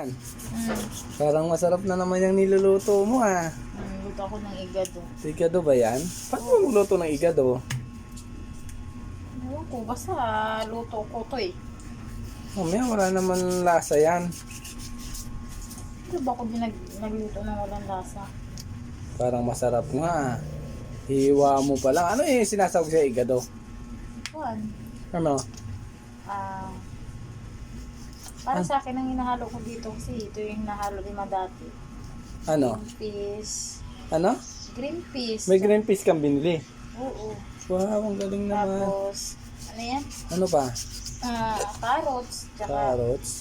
yan. Parang masarap na naman yung niluluto mo ah. Luto ako ng igado. Igado ba yan? Paano mo magluto ng igado? Ewan ko, basta luto ko to eh. Mamaya wala naman lasa yan. Ano ba ako din nagluto ng walang lasa? Parang masarap nga. Hiwa mo pa lang. Ano yung sinasawag sa igado? Kuan. Ano? Para sa akin ang hinahalo ko dito kasi ito yung hinahalo ni Madati. Ano? Green peas. Ano? Green peas. May green peas kang binili. Oo. Wow, ang galing naman. Tapos, ano yan? Ano pa? Carrots. Tsaka, Carrots.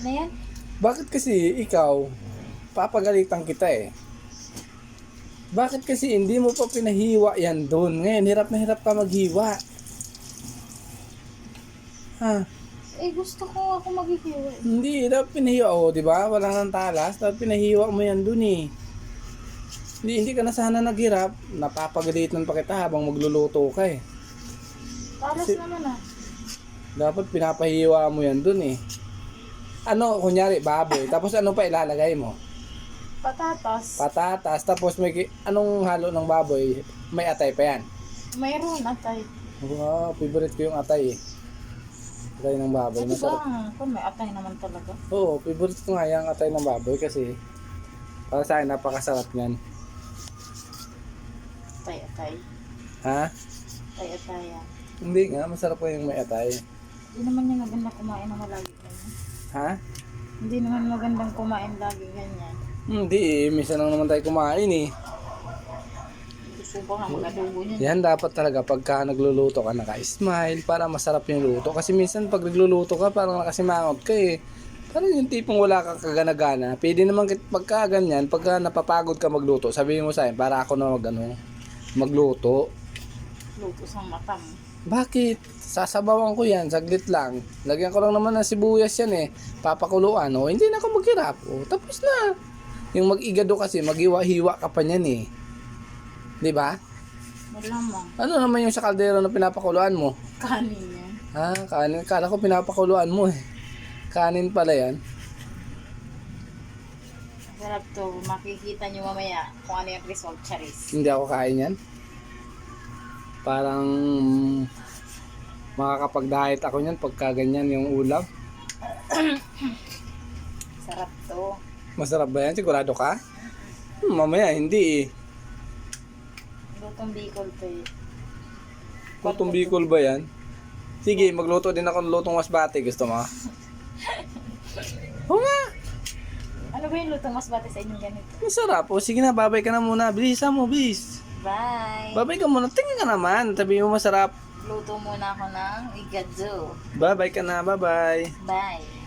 ano yan? Bakit kasi ikaw, papagalitan kita eh. Bakit kasi hindi mo pa pinahiwa yan doon? Ngayon, hirap na hirap ka maghiwa. Ha? Eh, gusto ko ako maghihiwa. Hindi, dapat pinahiwa. O, di ba? Wala nang talas. Dapat pinahiwa mo yan doon eh. Hindi ka na sana naghirap. Napapagalitan pa kita habang magluluto ka eh. Talas Kasi- naman ah. Dapat pinapahiwa mo yan doon eh. Ano, kunyari, baboy. Tapos ano pa ilalagay mo? Patatas. Patatas. Tapos anong halo ng baboy? May atay pa yan. Mayroon atay. Wow, favorite ko yung atay eh. Atay ng baboy. At diba, Masarap. kung may atay naman talaga. Oo, favorite ko nga yung atay ng baboy kasi para sa akin napakasarap yan. Atay-atay. Ha? Atay-atay yan. Hindi nga, masarap po yung may atay. Hindi naman yung maganda kumain ng lagi ganyan. Ha? Hindi naman magandang kumain lagi ganyan. Hindi eh, minsan lang naman tayo kumain eh. Gusto ba nga mag-adobo niyan? Yan dapat talaga pagka nagluluto ka naka-smile para masarap yung luto. Kasi minsan pag nagluluto ka parang nakasimangot ka eh. Parang yung tipong wala kang kagana-gana. Pwede naman pagka ganyan, pagka napapagod ka magluto, sabihin mo sa akin para ako na magluto. Luto sa matang. Bakit? Sasabawan ko yan, saglit lang. Lagyan ko lang naman ng sibuyas yan eh. Papakuluan, o hindi na ako maghirap. O, tapos na. Yung mag-igado kasi, maghiwa-hiwa ka pa niyan eh. Di ba? Malamang. Ano naman yung sa kaldero na pinapakuluan mo? Kanin yan. Ha, kanin. Kala ko pinapakuluan mo eh. Kanin pala yan. Sarap to. Makikita nyo mamaya kung ano yung result, Charis. Hindi ako kain yan. Parang makakapag-diet ako niyan pagka ganyan yung ulam. Sarap to. Masarap ba yan? Sigurado ka? Mamaya hindi eh. Lutong Bicol to eh. Lutong Bicol ba yan? Sige, magluto din ako ng lutong masbate. Gusto mo? Oo nga. Ano ba yung lutong masbate sa inyong ganito? Masarap. O sige na, babay ka na muna. Bilisan mo, bis. Bye! Babay ka muna. Tingin ka naman. Sabi mo masarap. Luto muna ako ng igado. Babay ka na. Bye-bye. Bye!